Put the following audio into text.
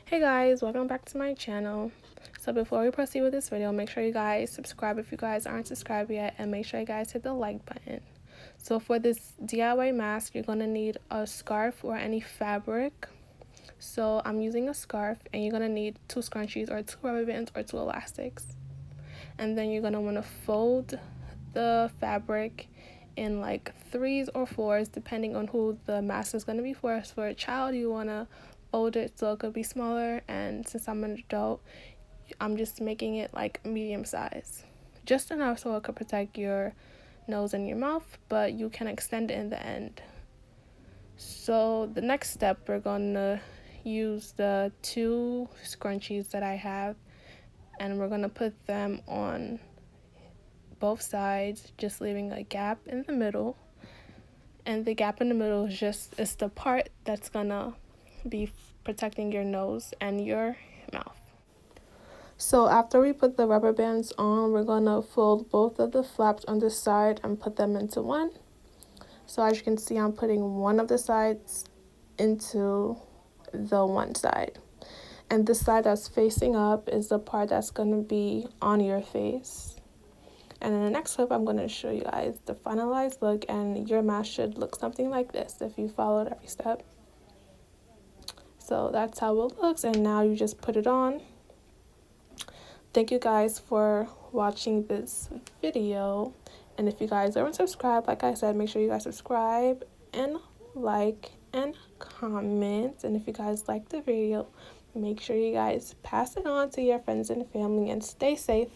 Hey guys, welcome back to my channel. So before we proceed with this video, make sure you guys subscribe if you guys aren't subscribed yet, and make sure you guys hit the like button. So for this DIY mask, you're going to need a scarf or any fabric. So I'm using a scarf, and you're going to need 2 scrunchies or 2 rubber bands or 2 elastics. And then you're going to want to fold the fabric in like 3s or 4s depending on who the mask is going to be for. So for a child, you want to fold it so it could be smaller, and since I'm an adult, I'm just making it like medium size, just enough so it could protect your nose and your mouth, but you can extend it in the end. So the next step, we're gonna use the 2 scrunchies that I have, and we're gonna put them on both sides, just leaving a gap in the middle. And the gap in the middle is the part that's gonna be protecting your nose and your mouth. So after we put the rubber bands on, we're gonna fold both of the flaps on the side and put them into one. So as you can see, I'm putting one of the sides into the one side. And the side that's facing up is the part that's gonna be on your face. And in the next clip, I'm going to show you guys the finalized look, and your mask should look something like this if you followed every step. So that's how it looks, and now you just put it on. Thank you guys for watching this video, and if you guys aren't subscribed, like I said, make sure you guys subscribe and like and comment. And if you guys like the video, make sure you guys pass it on to your friends and family, and stay safe.